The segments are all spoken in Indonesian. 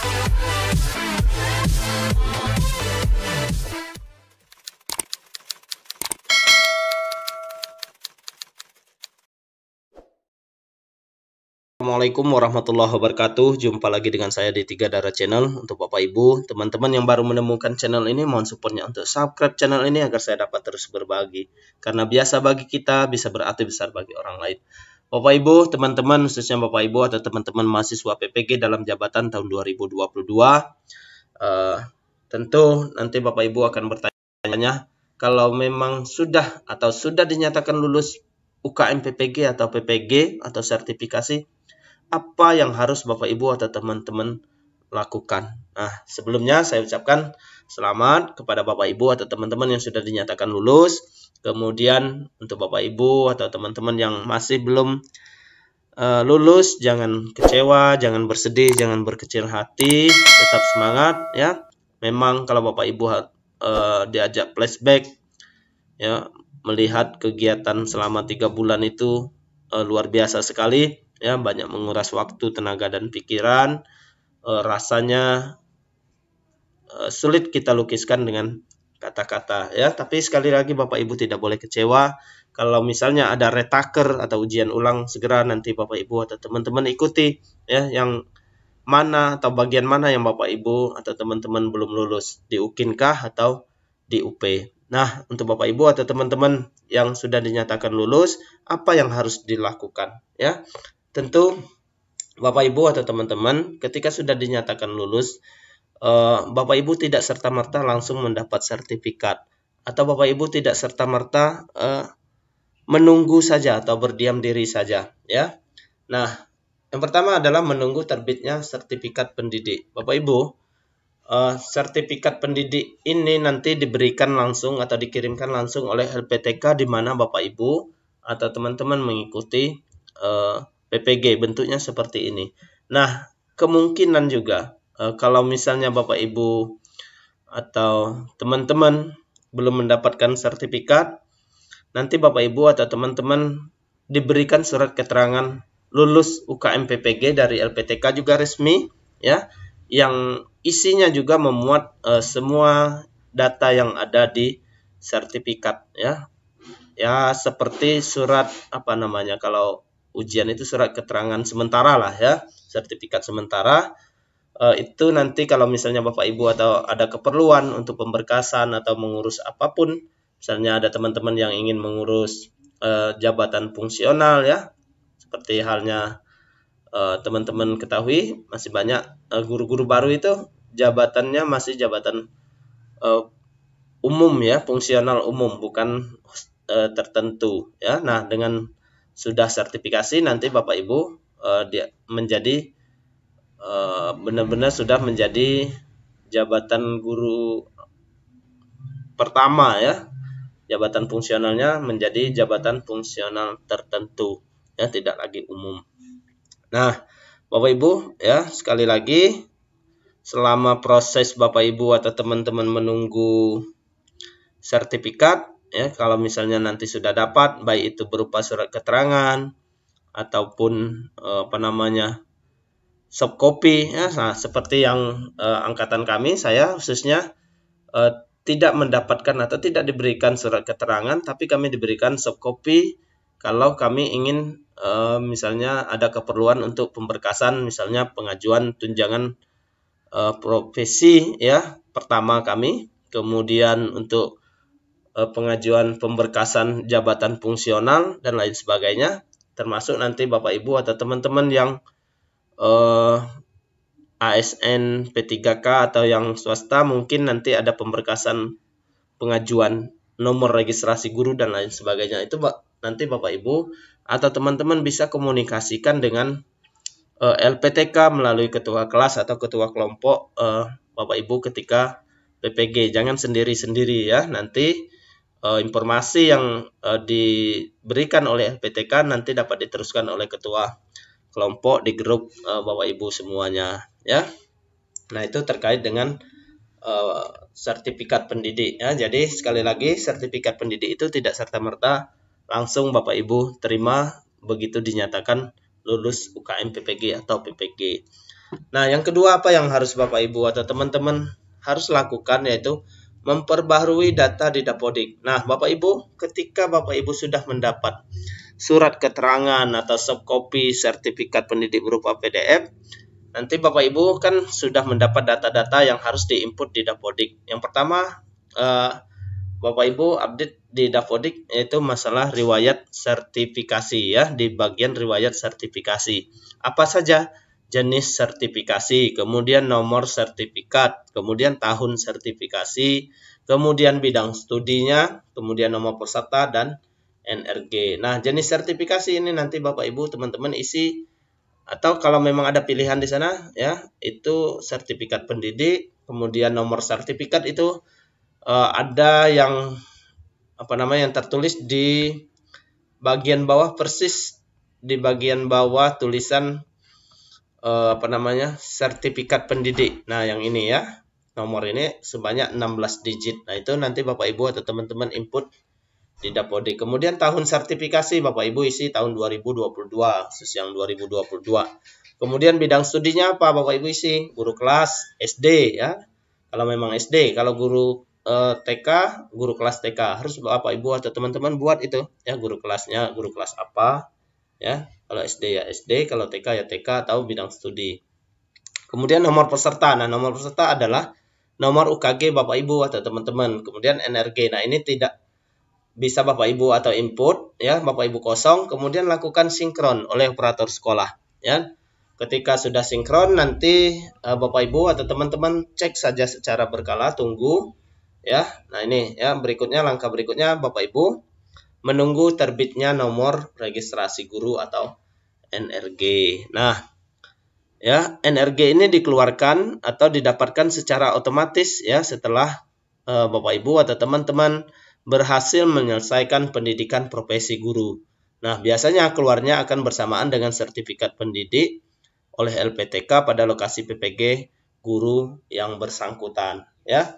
Assalamualaikum warahmatullahi wabarakatuh. Jumpa lagi dengan saya di Tiga Darah Channel. Untuk Bapak Ibu, teman-teman yang baru menemukan channel ini, mohon supportnya untuk subscribe channel ini agar saya dapat terus berbagi. Karena biasa bagi kita bisa berarti besar bagi orang lain. Bapak Ibu, teman-teman, khususnya Bapak Ibu atau teman-teman mahasiswa PPG dalam jabatan tahun 2022, tentu nanti Bapak Ibu akan bertanya, kalau memang sudah dinyatakan lulus UKM PPG atau PPG atau sertifikasi, apa yang harus Bapak Ibu atau teman-teman lakukan? Nah, sebelumnya saya ucapkan selamat kepada Bapak Ibu atau teman-teman yang sudah dinyatakan lulus. Kemudian untuk Bapak Ibu atau teman-teman yang masih belum lulus, jangan kecewa, jangan bersedih, jangan berkecil hati, tetap semangat ya. Memang kalau Bapak Ibu diajak flashback ya, melihat kegiatan selama 3 bulan itu luar biasa sekali ya, banyak menguras waktu, tenaga dan pikiran. Rasanya sulit kita lukiskan dengan kata-kata ya, tapi sekali lagi Bapak Ibu tidak boleh kecewa. Kalau misalnya ada retaker atau ujian ulang, segera nanti Bapak Ibu atau teman-teman ikuti ya, yang mana atau bagian mana yang Bapak Ibu atau teman-teman belum lulus, di UKIN-kah atau di UP. Nah, untuk Bapak Ibu atau teman-teman yang sudah dinyatakan lulus, apa yang harus dilakukan ya? Tentu Bapak Ibu atau teman-teman ketika sudah dinyatakan lulus, Bapak Ibu tidak serta-merta langsung mendapat sertifikat, atau Bapak Ibu tidak serta-merta menunggu saja atau berdiam diri saja ya. Nah, yang pertama adalah menunggu terbitnya sertifikat pendidik. Bapak Ibu, sertifikat pendidik ini nanti diberikan langsung atau dikirimkan langsung oleh LPTK di mana Bapak Ibu atau teman-teman mengikuti PPG, bentuknya seperti ini. Nah, kemungkinan juga kalau misalnya Bapak Ibu atau teman-teman belum mendapatkan sertifikat, nanti Bapak Ibu atau teman-teman diberikan surat keterangan lulus UKM PPG dari LPTK juga resmi ya, yang isinya juga memuat semua data yang ada di sertifikat ya. Ya, seperti surat apa namanya, kalau ujian itu surat keterangan sementara lah ya, sertifikat sementara. Itu nanti kalau misalnya Bapak Ibu atau ada keperluan untuk pemberkasan atau mengurus apapun, misalnya ada teman-teman yang ingin mengurus jabatan fungsional ya, seperti halnya teman-teman ketahui masih banyak guru-guru baru itu jabatannya masih jabatan umum ya, fungsional umum, bukan tertentu ya. Nah, dengan sudah sertifikasi nanti Bapak Ibu dia menjadi benar-benar sudah menjadi jabatan guru pertama ya. Jabatan fungsionalnya menjadi jabatan fungsional tertentu ya, tidak lagi umum. Nah, Bapak Ibu ya, sekali lagi selama proses Bapak Ibu atau teman-teman menunggu sertifikat ya, kalau misalnya nanti sudah dapat, baik itu berupa surat keterangan ataupun apa namanya, soft copy ya. Nah, seperti yang angkatan kami, saya khususnya tidak mendapatkan atau tidak diberikan surat keterangan, tapi kami diberikan soft copy kalau kami ingin misalnya ada keperluan untuk pemberkasan, misalnya pengajuan tunjangan profesi ya pertama kami, kemudian untuk pengajuan pemberkasan jabatan fungsional dan lain sebagainya, termasuk nanti Bapak Ibu atau teman-teman yang ASN P3K atau yang swasta, mungkin nanti ada pemberkasan pengajuan nomor registrasi guru dan lain sebagainya. Itu nanti Bapak Ibu atau teman-teman bisa komunikasikan dengan LPTK melalui ketua kelas atau ketua kelompok Bapak Ibu ketika PPG. Jangan sendiri-sendiri ya. Nanti informasi yang diberikan oleh LPTK nanti dapat diteruskan oleh ketua kelompok di grup Bapak Ibu semuanya ya. Nah, itu terkait dengan sertifikat pendidik ya. Jadi sekali lagi, sertifikat pendidik itu tidak serta-merta langsung Bapak Ibu terima begitu dinyatakan lulus UKM PPG atau PPG. Nah, yang kedua apa yang harus Bapak Ibu atau teman-teman harus lakukan, yaitu memperbaharui data di Dapodik. Nah, Bapak Ibu, ketika Bapak Ibu sudah mendapat surat keterangan atau soft copy sertifikat pendidik berupa PDF, nanti Bapak Ibu kan sudah mendapat data-data yang harus diinput di Dapodik. Yang pertama, Bapak Ibu update di Dapodik yaitu masalah riwayat sertifikasi ya, di bagian riwayat sertifikasi. Apa saja jenis sertifikasi, kemudian nomor sertifikat, kemudian tahun sertifikasi, kemudian bidang studinya, kemudian nomor peserta dan NRG. Nah, jenis sertifikasi ini nanti Bapak Ibu teman-teman isi, atau kalau memang ada pilihan di sana ya, itu sertifikat pendidik, kemudian nomor sertifikat itu ada yang yang tertulis di bagian bawah, persis di bagian bawah tulisan sertifikat pendidik. Nah, yang ini ya, nomor ini sebanyak 16 digit. Nah, itu nanti Bapak Ibu atau teman-teman input di Dapodik. Kemudian tahun sertifikasi Bapak Ibu isi tahun 2022, khusus yang 2022. Kemudian bidang studinya apa Bapak Ibu isi? Guru kelas SD ya. Kalau memang SD, kalau guru TK, guru kelas TK, harus Bapak Ibu atau teman-teman buat itu ya, guru kelasnya, guru kelas apa ya. Kalau SD ya SD, kalau TK ya TK atau bidang studi. Kemudian nomor peserta. Nah, nomor peserta adalah nomor UKG Bapak Ibu atau teman-teman. Kemudian NRG. Nah, ini tidak bisa Bapak Ibu atau input ya, Bapak Ibu kosong, kemudian lakukan sinkron oleh operator sekolah ya. Ketika sudah sinkron, nanti Bapak Ibu atau teman-teman cek saja secara berkala, tunggu ya. Nah, ini ya, berikutnya, langkah berikutnya Bapak Ibu menunggu terbitnya nomor registrasi guru atau NRG. Nah, ya, NRG ini dikeluarkan atau didapatkan secara otomatis ya setelah Bapak Ibu atau teman-teman berhasil menyelesaikan pendidikan profesi guru. Nah, biasanya keluarnya akan bersamaan dengan sertifikat pendidik oleh LPTK pada lokasi PPG guru yang bersangkutan ya.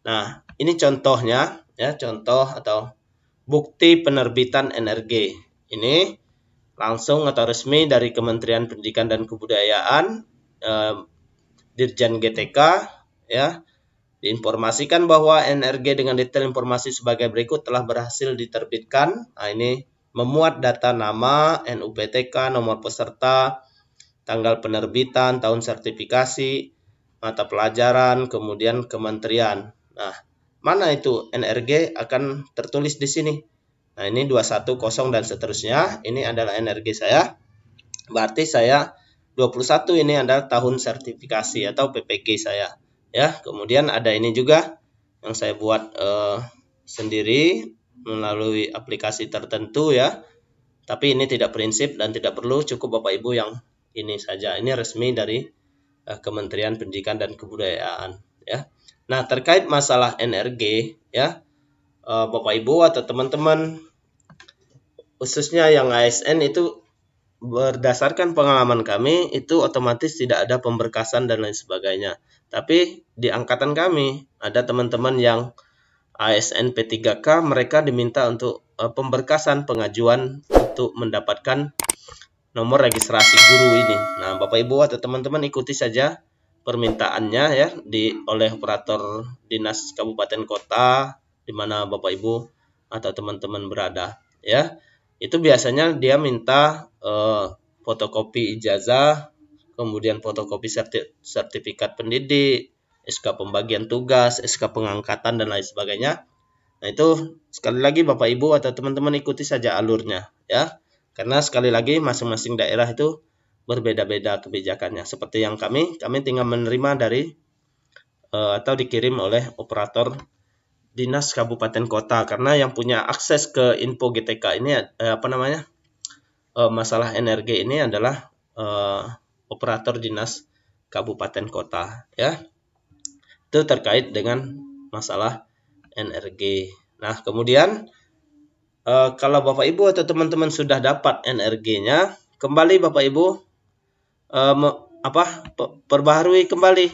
Nah, ini contohnya ya, contoh atau bukti penerbitan NRG. Ini langsung atau resmi dari Kementerian Pendidikan dan Kebudayaan, Dirjen GTK ya. Diinformasikan bahwa NRG dengan detail informasi sebagai berikut telah berhasil diterbitkan. Nah, ini memuat data nama, NUPTK, nomor peserta, tanggal penerbitan, tahun sertifikasi, mata pelajaran, kemudian kementerian. Nah, mana itu NRG akan tertulis di sini. Nah, ini 210 dan seterusnya. Ini adalah NRG saya. Berarti saya 21 ini adalah tahun sertifikasi atau PPG saya. Ya, kemudian ada ini juga yang saya buat sendiri melalui aplikasi tertentu ya. Tapi ini tidak prinsip dan tidak perlu, cukup Bapak Ibu yang ini saja. Ini resmi dari Kementerian Pendidikan dan Kebudayaan ya. Nah, terkait masalah NRG ya, Bapak Ibu atau teman-teman khususnya yang ASN itu, berdasarkan pengalaman kami itu otomatis tidak ada pemberkasan dan lain sebagainya. Tapi di angkatan kami ada teman-teman yang ASN P3K, mereka diminta untuk pemberkasan pengajuan untuk mendapatkan nomor registrasi guru ini. Nah, Bapak Ibu atau teman-teman ikuti saja permintaannya ya oleh operator dinas kabupaten kota di mana Bapak Ibu atau teman-teman berada ya. Itu biasanya dia minta fotokopi ijazah, kemudian fotokopi sertifikat pendidik, SK pembagian tugas, SK pengangkatan dan lain sebagainya. Nah, itu sekali lagi Bapak Ibu atau teman-teman ikuti saja alurnya ya. Karena sekali lagi masing-masing daerah itu berbeda-beda kebijakannya. Seperti yang kami tinggal menerima dari atau dikirim oleh operator dinas kabupaten kota, karena yang punya akses ke info GTK ini masalah NRG ini adalah operator dinas kabupaten kota ya. Itu terkait dengan masalah NRG. Nah, kemudian kalau Bapak Ibu atau teman-teman sudah dapat NRG-nya, kembali Bapak Ibu perbaharui kembali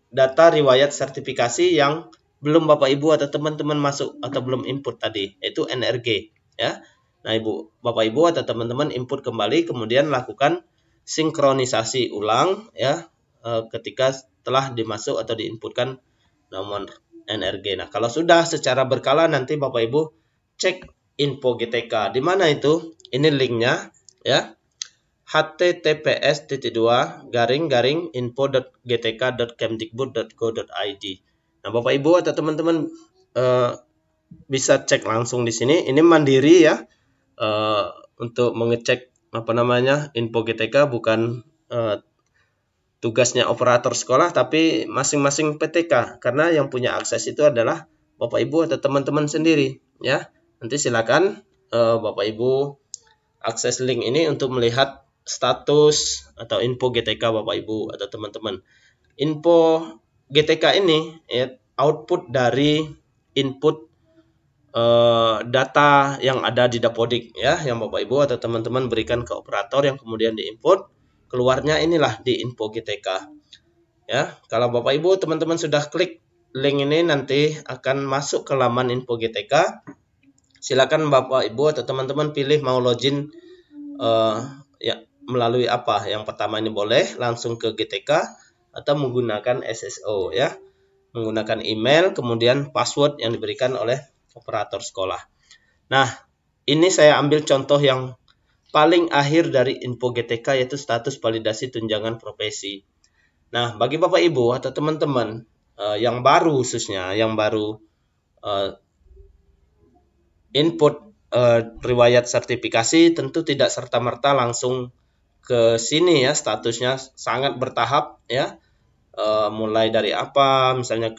data riwayat sertifikasi yang belum Bapak Ibu atau teman-teman masuk atau belum input tadi, yaitu NRG ya. Nah, Bapak Ibu atau teman-teman input kembali, kemudian lakukan sinkronisasi ulang ya ketika telah dimasuk atau diinputkan nomor NRG. Nah, kalau sudah secara berkala nanti Bapak Ibu cek info GTK. Di mana itu? Ini linknya ya. https://info.gtk.kemdikbud.go.id. Nah, Bapak Ibu atau teman-teman bisa cek langsung di sini. Ini mandiri ya. Untuk mengecek info GTK bukan tugasnya operator sekolah, tapi masing-masing PTK, karena yang punya akses itu adalah Bapak Ibu atau teman-teman sendiri ya. Nanti silakan Bapak Ibu akses link ini untuk melihat status atau info GTK Bapak Ibu atau teman-teman. Info GTK ini ya, output dari input data yang ada di Dapodik ya, yang Bapak Ibu atau teman-teman berikan ke operator yang kemudian diinput, keluarnya inilah di info GTK ya. Kalau Bapak Ibu teman-teman sudah klik link ini, nanti akan masuk ke laman info GTK. Silakan Bapak Ibu atau teman-teman pilih mau login ya melalui apa. Yang pertama ini boleh langsung ke GTK atau menggunakan SSO ya, menggunakan email kemudian password yang diberikan oleh operator sekolah. Nah, ini saya ambil contoh yang paling akhir dari info GTK, yaitu status validasi tunjangan profesi. Nah, bagi Bapak Ibu atau teman-teman yang baru, khususnya yang baru input riwayat sertifikasi, tentu tidak serta-merta langsung ke sini ya, statusnya sangat bertahap ya. Mulai dari apa, misalnya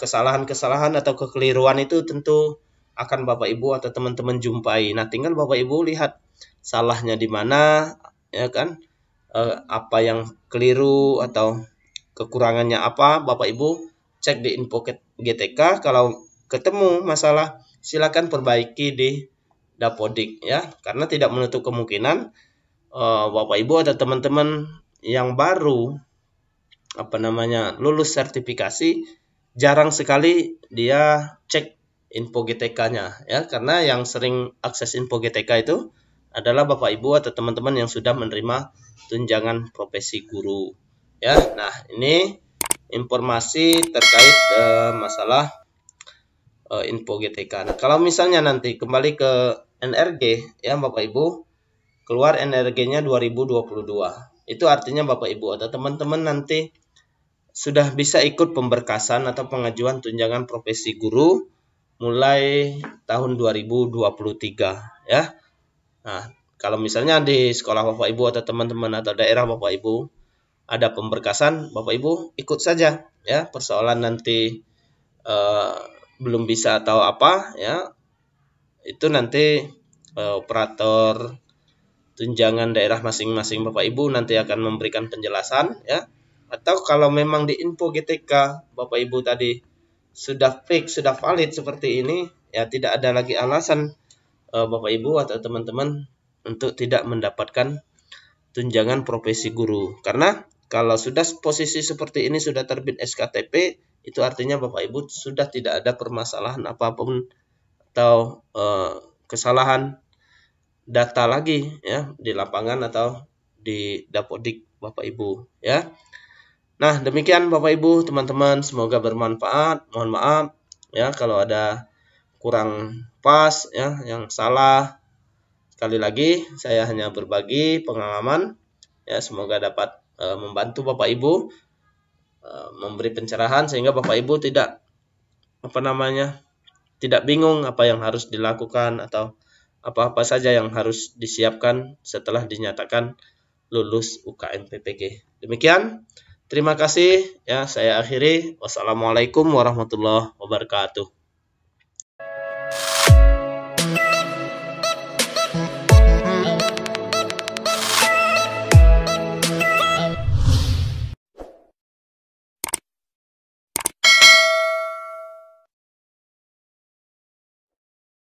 kesalahan-kesalahan atau kekeliruan itu tentu akan Bapak Ibu atau teman-teman jumpai. Nah, tinggal Bapak Ibu lihat salahnya di mana ya kan, apa yang keliru atau kekurangannya apa, Bapak Ibu cek di info GTK. Kalau ketemu masalah, silakan perbaiki di Dapodik ya, karena tidak menutup kemungkinan Bapak Ibu atau teman-teman yang baru lulus sertifikasi, jarang sekali dia cek info GTK-nya ya, karena yang sering akses info GTK itu adalah Bapak Ibu atau teman-teman yang sudah menerima tunjangan profesi guru ya. Nah, ini informasi terkait masalah info GTK. Nah, kalau misalnya nanti kembali ke NRG ya Bapak Ibu, keluar NRG-nya 2022. Itu artinya Bapak Ibu atau teman-teman nanti sudah bisa ikut pemberkasan atau pengajuan tunjangan profesi guru mulai tahun 2023 ya. Nah, kalau misalnya di sekolah Bapak Ibu atau teman-teman atau daerah Bapak Ibu ada pemberkasan, Bapak Ibu ikut saja ya. Persoalan nanti belum bisa atau apa ya, itu nanti operator tunjangan daerah masing-masing Bapak Ibu nanti akan memberikan penjelasan ya. Atau kalau memang di info GTK Bapak Ibu tadi sudah fix, sudah valid seperti ini ya, tidak ada lagi alasan Bapak Ibu atau teman-teman untuk tidak mendapatkan tunjangan profesi guru. Karena kalau sudah posisi seperti ini, sudah terbit SKTP, itu artinya Bapak Ibu sudah tidak ada permasalahan apapun atau kesalahan data lagi ya di lapangan atau di Dapodik Bapak Ibu ya. Nah, demikian Bapak Ibu, teman-teman, semoga bermanfaat. Mohon maaf ya kalau ada kurang pas ya, yang salah. Sekali lagi saya hanya berbagi pengalaman ya, semoga dapat membantu Bapak Ibu, memberi pencerahan sehingga Bapak Ibu tidak tidak bingung apa yang harus dilakukan atau apa-apa saja yang harus disiapkan setelah dinyatakan lulus UKM PPG. Demikian, terima kasih ya, saya akhiri. Wassalamualaikum warahmatullahi wabarakatuh.